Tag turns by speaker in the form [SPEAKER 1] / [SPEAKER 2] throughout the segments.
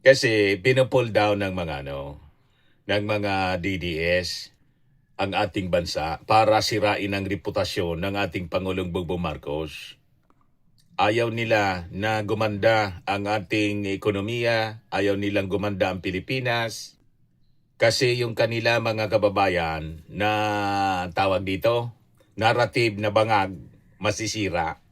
[SPEAKER 1] Kasi pinupull down ng mga ng mga DDS ang ating bansa para sirain ang reputasyon ng ating Pangulong Bongbong Marcos. Ayaw nila na gumanda ang ating ekonomiya, ayaw nilang gumanda ang Pilipinas, kasi yung kanila mga kababayan na tawag dito, narrative na bangag, masisira.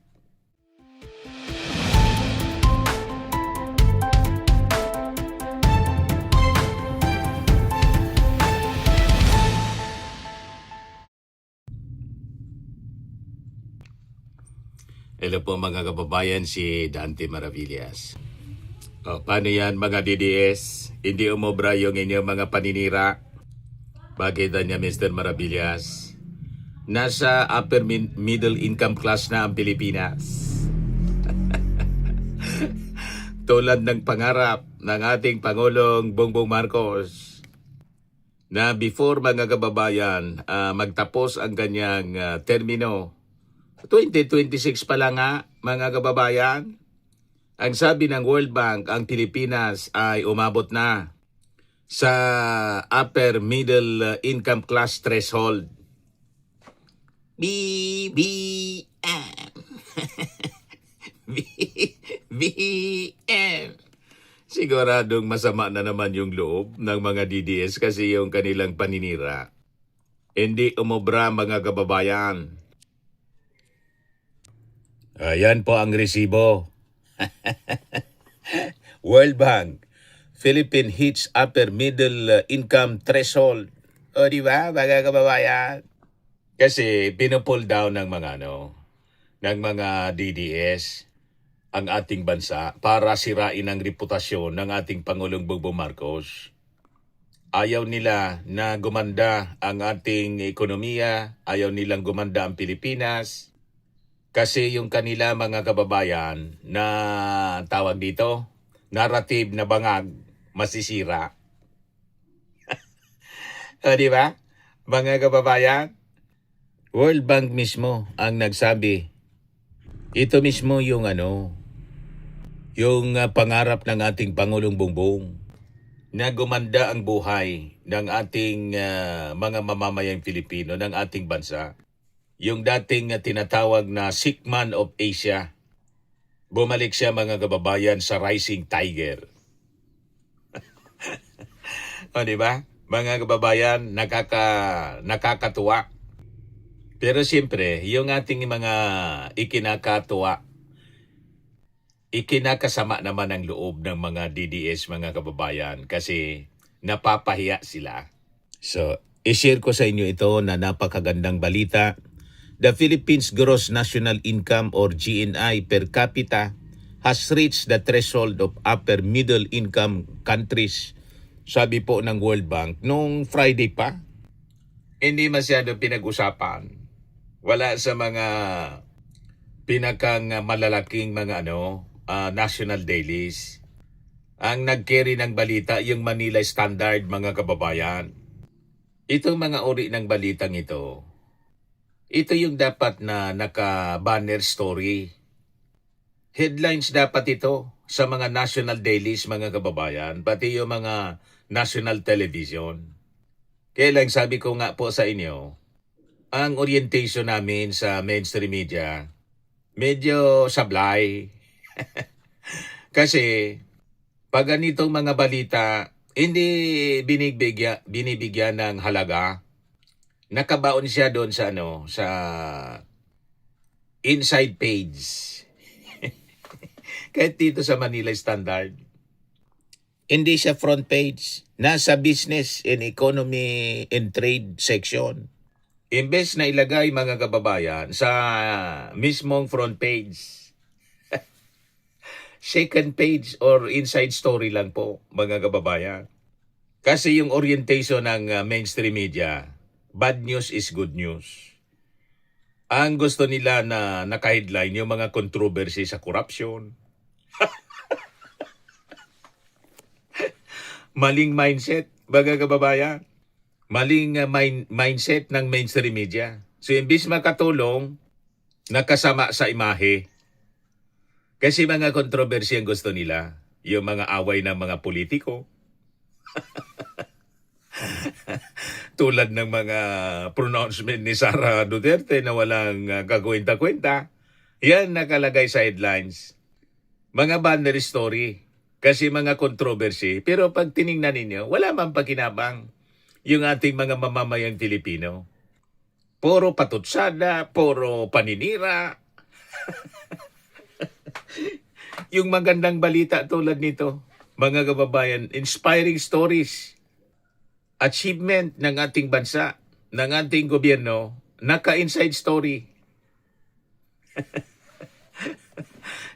[SPEAKER 1] Hello po mga kababayan, si Dante Maravillas. Paano yan mga DDS? Hindi umobra yung inyong mga paninira? Bakit niya Mr. Maravillas? Nasa upper middle income class na ang Pilipinas. Tulad ng pangarap ng ating Pangulong Bongbong Marcos na before mga kababayan magtapos ang kanyang termino 2026 pa lang nga mga kababayan. Ang sabi ng World Bank, ang Pilipinas ay umabot na sa upper middle income class threshold. BBM. BBM. Siguradong masama na naman yung loob ng mga DDS kasi yung kanilang paninira. Hindi umobra mga kababayan. Ayan po ang resibo. World Bank, Philippine hits upper middle income threshold. O di ba, mga kababayan? Kasi pinupull down ng mga ng mga DDS ang ating bansa para sirain ang reputasyon ng ating Pangulong Bongbong Marcos. Ayaw nila na gumanda ang ating ekonomiya, ayaw nilang gumanda ang Pilipinas, kasi yung kanila mga kababayan na tawag dito, narrative na bangag, masisira. Di ba? Mga kababayan, World Bank mismo ang nagsabi. Ito mismo yung yung pangarap ng ating Pangulong Bongbong na gumanda ang buhay ng ating mga mamamayang Pilipino, ng ating bansa. Yung dating tinatawag na sick man of Asia, bumalik siya mga kababayan sa rising tiger. O di ba? Mga kababayan, nakakatuwa. Pero siyempre, yung ating mga ikinakatuwa, ikinakasama naman ang loob ng mga DDS mga kababayan kasi napapahiya sila. So, i-share ko sa inyo ito na napakagandang balita. The Philippines Gross National Income or GNI per capita has reached the threshold of upper middle income countries. Sabi po ng World Bank nung Friday pa. Hindi masyado pinag-usapan. Wala sa mga pinakang malalaking mga national dailies. Ang nag-carry ng balita yung Manila Standard mga kababayan. Itong mga uri ng balitang ito yung dapat na naka-banner story. Headlines dapat ito sa mga national dailies mga kababayan, pati yung mga national television. Kaya lang sabi ko nga po sa inyo, ang orientation namin sa mainstream media, medyo sablay. Kasi pag ganitong mga balita, hindi binibigyan ng halaga. Nakabaon siya doon sa sa inside page. Kahit dito sa Manila Standard, hindi siya front page. Nasa business and economy and trade section. Imbes na ilagay mga kababayan sa mismong front page. Second page or inside story lang po mga kababayan. Kasi yung orientation ng mainstream media, bad news is good news. Ang gusto nila na naka-headline yung mga controversy sa corruption. Maling mindset, mga kababayan. Maling mindset ng mainstream media. So imbis makatulong, nakasama sa imahe. Kasi mga controversy ang gusto nila. yung mga away ng mga politiko, tulad ng mga pronouncement ni Sara Duterte na walang kakwenta-kwenta. Yan nakalagay sa headlines. Mga banner story, kasi mga controversy. Pero pag tiningnan ninyo, wala man pakinabang yung ating mga mamamayang Pilipino. Puro patutsada, puro paninira. Yung magandang balita tulad nito, mga kababayan, inspiring stories, achievement ng ating bansa, ng ating gobyerno, naka-inside story.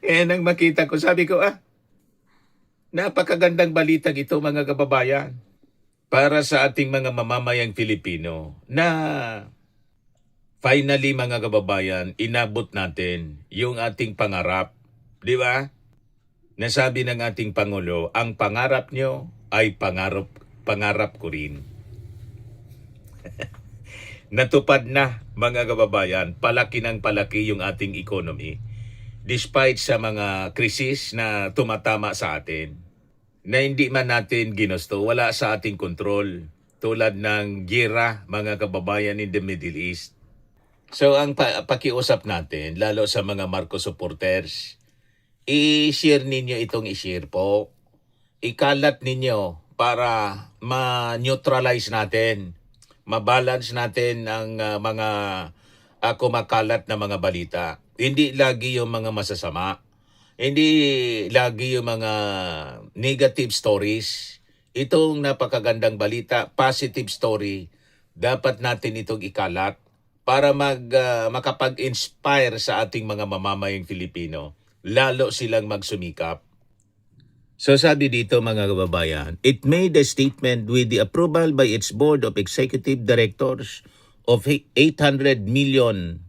[SPEAKER 1] Yan ang makita ko. Sabi ko, napakagandang balita ito mga kababayan para sa ating mga mamamayang Pilipino na finally mga kababayan, inabot natin yung ating pangarap. Di ba? Nasabi ng ating Pangulo, ang pangarap nyo ay pangarap ko rin. Natupad na mga kababayan, palaki ng palaki yung ating economy. Despite sa mga krisis na tumatama sa atin, na hindi man natin ginusto, wala sa ating kontrol, tulad ng giyera, mga kababayan in the Middle East. So ang pakiusap natin, lalo sa mga Marcos supporters, i-share ninyo itong i-share po. Ikalat ninyo para ma-neutralize natin, ma-balance natin ang mga kumakalat na mga balita. Hindi lagi yung mga masasama. Hindi lagi yung mga negative stories. Itong napakagandang balita, positive story, dapat natin itong ikalat para makapag-inspire sa ating mga mamamayang Filipino. Lalo silang magsumikap. So sabi dito mga kababayan, it made a statement with the approval by its board of executive directors of 800 million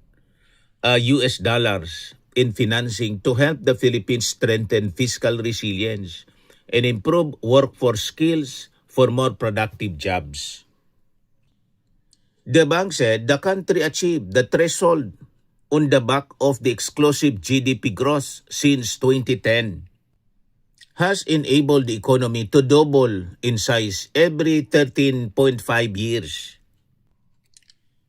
[SPEAKER 1] US dollars in financing to help the Philippines strengthen fiscal resilience and improve workforce skills for more productive jobs. The bank said the country achieved the threshold on the back of the explosive GDP growth since 2010, has enabled the economy to double in size every 13.5 years.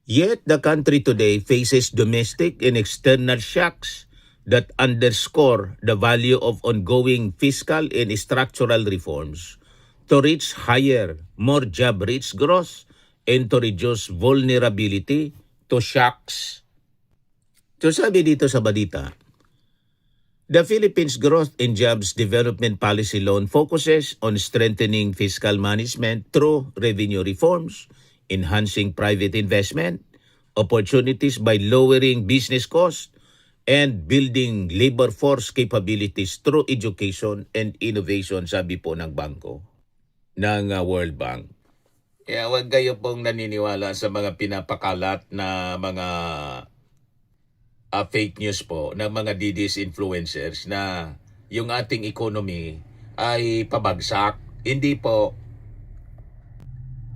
[SPEAKER 1] Yet the country today faces domestic and external shocks that underscore the value of ongoing fiscal and structural reforms to reach higher, more job-rich growth and to reduce vulnerability to shocks. So sabi dito sa balita, the Philippines Growth and Jobs Development Policy Loan focuses on strengthening fiscal management through revenue reforms, enhancing private investment, opportunities by lowering business costs, and building labor force capabilities through education and innovation, sabi po ng bangko, ng World Bank. Kaya huwag kayo pong naniniwala sa mga pinapakalat na mga fake news po ng mga DDS influencers na yung ating economy ay pabagsak. Hindi po.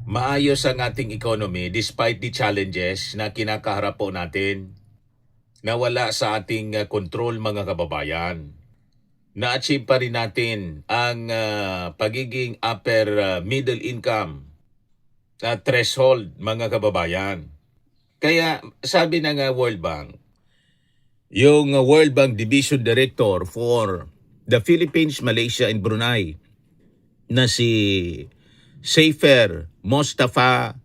[SPEAKER 1] Maayos ang ating economy despite the challenges na kinakaharap po natin na wala sa ating control mga kababayan. Na-achieve pa rin natin ang pagiging upper middle income threshold mga kababayan. Kaya sabi ng World Bank, yung World Bank Division Director for the Philippines, Malaysia, and Brunei na si Seyfer Mostafoglu.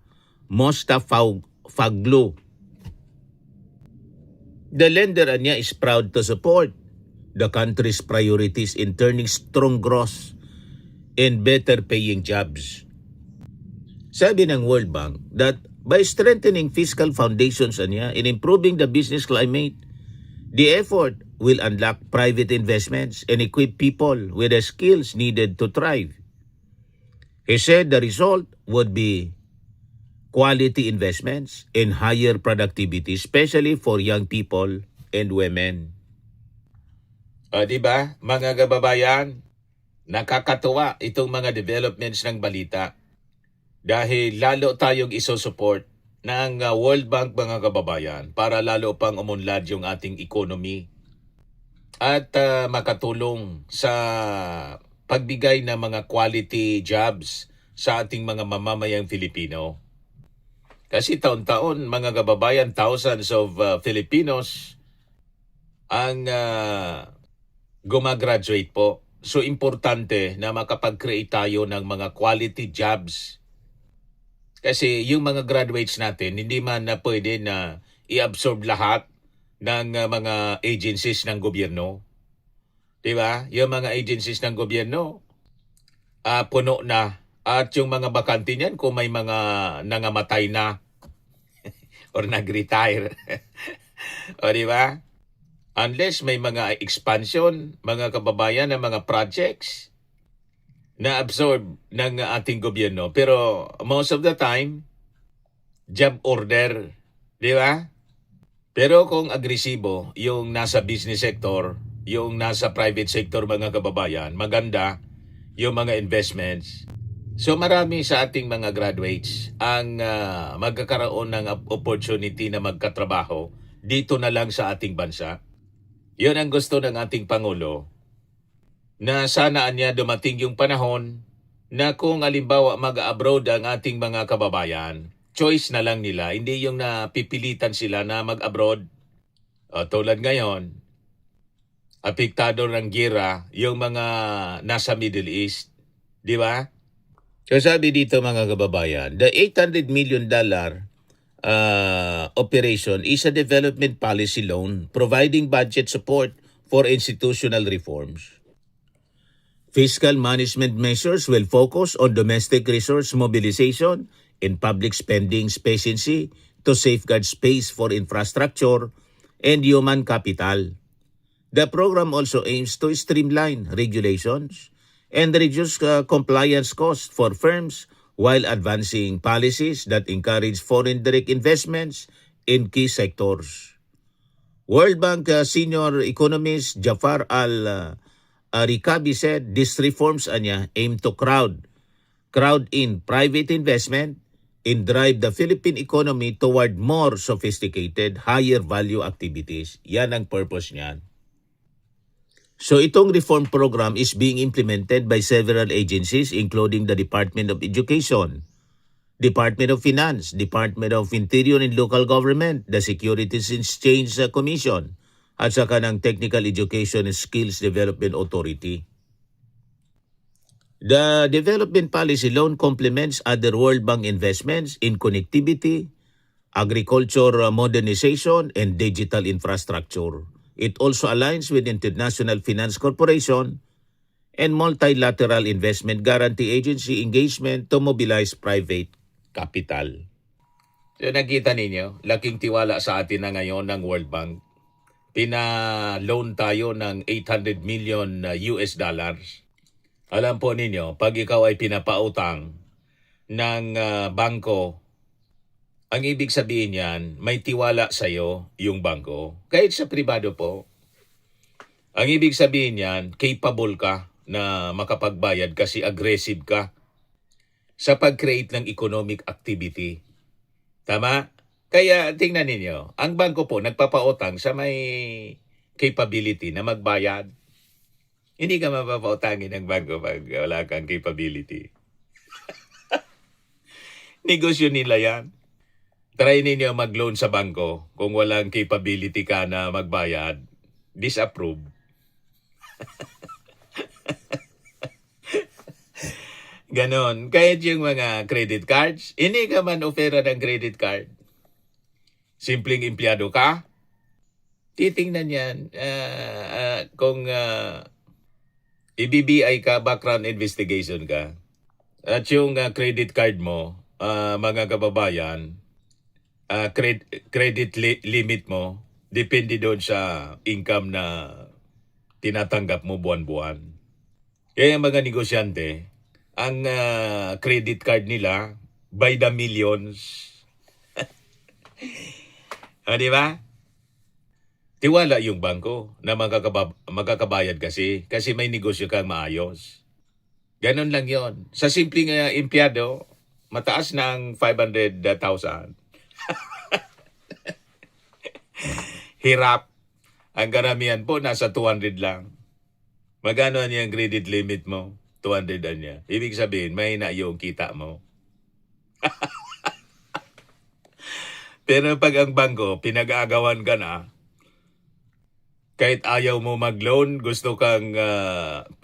[SPEAKER 1] The lender niya is proud to support the country's priorities in turning strong growth and better paying jobs. Sabi ng World Bank that by strengthening fiscal foundations niya and improving the business climate, the effort will unlock private investments and equip people with the skills needed to thrive. He said the result would be quality investments and higher productivity, especially for young people and women. Diba, mga kababayan, nakakatuwa itong mga developments ng balita dahil lalo tayong isosupport ng World Bank mga kababayan para lalo pang umunlad yung ating economy at makatulong sa pagbigay ng mga quality jobs sa ating mga mamamayang Filipino. Kasi taon-taon, mga kababayan, thousands of Filipinos ang gumagraduate po. So importante na makapag-create tayo ng mga quality jobs. Kasi yung mga graduates natin, hindi man na pwede na i-absorb lahat ng mga agencies ng gobyerno. Diba? Yung mga agencies ng gobyerno, puno na. At yung mga bakante niyan, kung may mga nangamatay na or nag-retire. O diba? Unless may mga expansion, mga kababayan, ng mga projects na absorb ng ating gobyerno. Pero most of the time, job order. Diba? Pero kung agresibo, yung nasa business sector, yung nasa private sector mga kababayan, maganda yung mga investments. So marami sa ating mga graduates ang magkakaroon ng opportunity na magkatrabaho dito na lang sa ating bansa. Yun ang gusto ng ating Pangulo, na sana niya dumating yung panahon na kung alimbawa mag-abroad ang ating mga kababayan, choice na lang nila, hindi yung napipilitan sila na mag-abroad. Tulad ngayon, apektado ng gira yung mga nasa Middle East. Di ba? So sabi dito mga kababayan, the $800 million operation is a development policy loan providing budget support for institutional reforms. Fiscal management measures will focus on domestic resource mobilization and public spending efficiency to safeguard space for infrastructure and human capital. The program also aims to streamline regulations and reduce compliance costs for firms while advancing policies that encourage foreign direct investments in key sectors. World Bank senior economist Jafar Al-Rikabi said these reforms aim to crowd in private investment and drive the Philippine economy toward more sophisticated, higher value activities. Yan ang purpose niyan. So itong reform program is being implemented by several agencies including the Department of Education, Department of Finance, Department of Interior and Local Government, the Securities and Exchange Commission, at saka ng Technical Education and Skills Development Authority. The development policy loan complements other World Bank investments in connectivity, agriculture modernization, and digital infrastructure. It also aligns with International Finance Corporation and Multilateral Investment Guarantee Agency engagement to mobilize private capital. So nakita ninyo, laking tiwala sa atin na ngayon ng World Bank. Pina-loan tayo ng $800 million US dollars. Alam po ninyo, pag ikaw ay pinapautang ng bangko, ang ibig sabihin yan, may tiwala sa'yo yung bangko. Kahit sa pribado po. Ang ibig sabihin yan, capable ka na makapagbayad kasi aggressive ka sa pag-create ng economic activity. Tama? Kaya tingnan ninyo, ang bangko po nagpapautang sa may capability na magbayad. Hindi ka mapapautangin ng bangko pag wala kang capability. Negosyo nila yan. Try ninyo mag-loan sa bangko kung walang capability ka na magbayad. Disapprove. Ganon. Kahit yung mga credit cards, hindi ka man ofera ng credit card. Simpleng empleyado ka, titingnan yan kung i-BBI ka, background investigation ka. At yung credit card mo, mga kababayan, credit limit mo, depende doon sa income na tinatanggap mo buwan-buwan. Kaya yung mga negosyante, ang credit card nila, by the millions. Di ba? Tiwala yung bangko na magkakabayad kasi may negosyo kang maayos. Ganon lang yon. Sa simpleng empleyado, mataas ng 500,000. Hirap. Ang karamihan po nasa 200 lang. Magkano ang credit limit mo? 200 niya. Ibig sabihin, mahina yung kita mo. Pero pag ang bangko, pinag-aagawan ka na, kahit ayaw mo mag-loan, gusto kang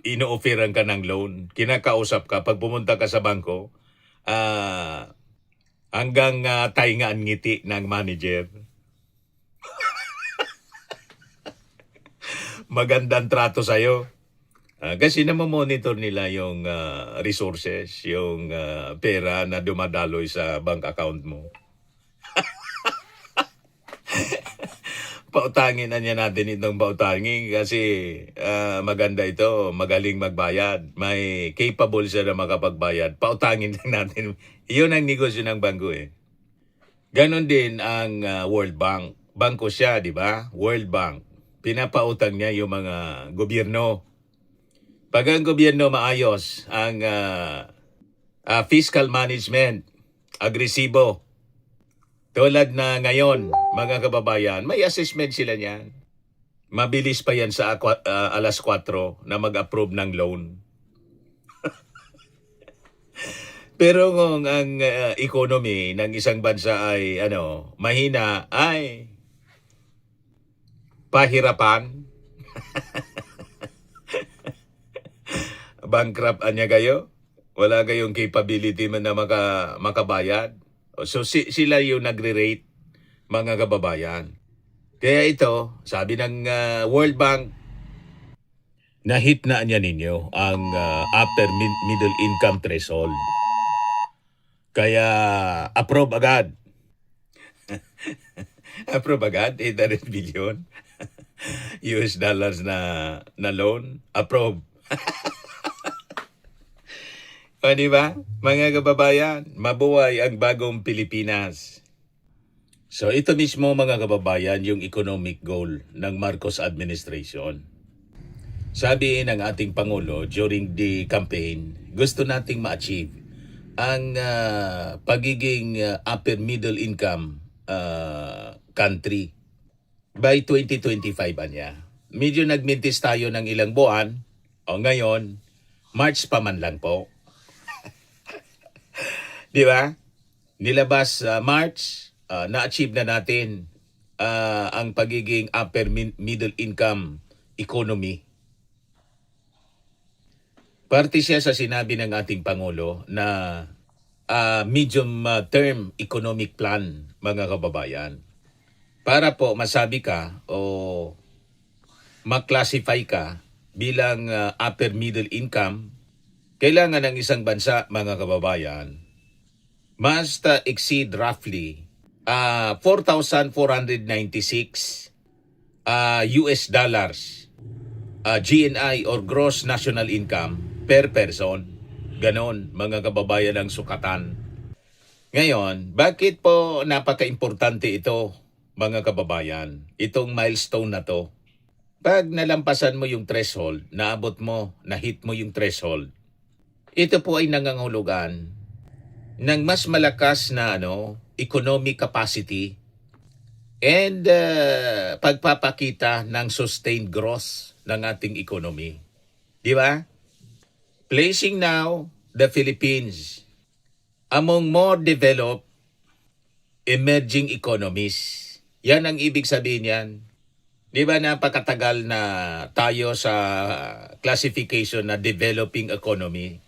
[SPEAKER 1] ino-offeran ka ng loan, kinakausap ka, pag pumunta ka sa bangko, hanggang taingaan ngiti ng manager. Magandang trato sa'yo. Kasi namomonitor nila yung resources, yung pera na dumadaloy sa bank account mo. Pautangin na niya natin itong pautangin kasi maganda ito, magaling magbayad. May capable siya na makapagbayad. Pautangin lang natin. Iyon ang negosyo ng bangko eh. Ganon din ang World Bank. Bangko siya, di ba? World Bank. Pinapautang niya yung mga gobyerno. Pag ang gobyerno maayos, ang fiscal management, agresibo, tulad na ngayon, mga kababayan, may assessment sila niyan. Mabilis pa yan sa alas 4 na mag-approve ng loan. Pero kung ang economy ng isang bansa ay mahina, ay pahirapan. Bankrupt niya kayo. Wala kayong capability man na makabayad. So sila yung nagre-rate, mga kababayan. Kaya ito, sabi ng World Bank, na-hit na niya ninyo ang upper middle income threshold. Kaya approve agad. Approve agad, 800 billion US dollars na loan. Approve. O diba? Mga kababayan, mabuhay ang bagong Pilipinas. So ito mismo mga kababayan yung economic goal ng Marcos administration. Sabi ng ating Pangulo during the campaign, gusto nating ma-achieve ang pagiging upper middle income country by 2025 niya. Medyo nagmintis tayo ng ilang buwan, o ngayon, March pa man lang po. Di ba? Nilabas March, na-achieve na natin ang pagiging upper middle income economy. Parte siya sa sinabi ng ating Pangulo na medium term economic plan, mga kababayan. Para po masabi ka o ma-classify ka bilang upper middle income, kailangan ng isang bansa, mga kababayan, must exceed roughly 4,496 US dollars GNI or gross national income per person. Ganon, mga kababayan, ang sukatan. Ngayon, bakit po napaka-importante ito, mga kababayan? Itong milestone na to. Pag nalampasan mo yung threshold, naabot mo, na-hit mo yung threshold, ito po ay nangangahulugan ng mas malakas na economic capacity and pagpapakita ng sustained growth ng ating economy. Di ba? Placing now the Philippines among more developed emerging economies. Yan ang ibig sabihin yan. Di ba napakatagal na tayo sa classification na developing economy?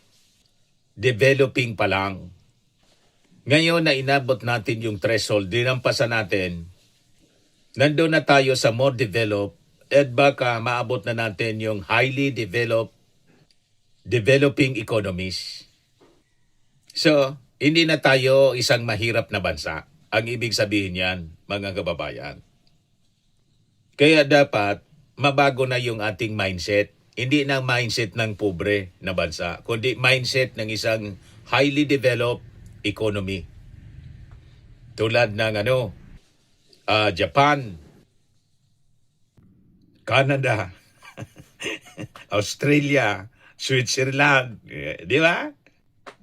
[SPEAKER 1] Developing pa lang. Ngayon na inabot natin yung threshold, dinampasan natin, nandun na tayo sa more developed at baka maabot na natin yung highly developed developing economies. So, hindi na tayo isang mahirap na bansa. Ang ibig sabihin yan, mga kababayan. Kaya dapat mabago na yung ating mindset. Hindi na mindset ng pobre na bansa, kundi mindset ng isang highly developed economy. Tulad ng Japan, Canada, Australia, Switzerland, di ba?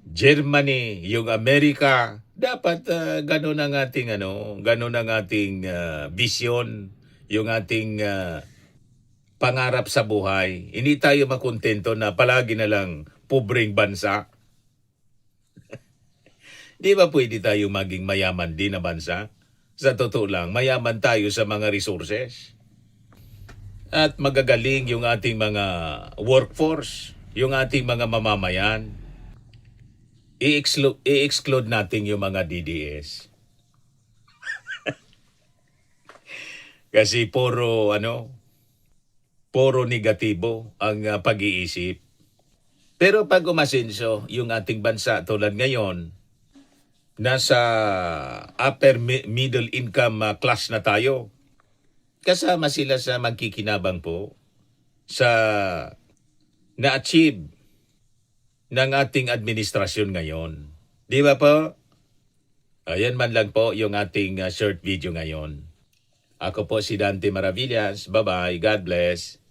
[SPEAKER 1] Germany, yung Amerika, dapat ganun ang ating ganun ang ating vision, yung ating pangarap sa buhay. Hindi tayo makontento na palagi na lang pobreng bansa. Di ba pwede tayo maging mayaman din na bansa? Sa totoo lang, mayaman tayo sa mga resources. At magagaling yung ating mga workforce, yung ating mga mamamayan. I-exclude natin yung mga DDS. Kasi puro negatibo ang pag-iisip. Pero pag umasenso yung ating bansa tulad ngayon, nasa upper middle income class na tayo. Kasama sila sa magkikinabang po sa na-achieve ng ating administrasyon ngayon. Di ba po? Ayan man lang po yung ating short video ngayon. Ako po si Dante Maravillas. Bye-bye. God bless.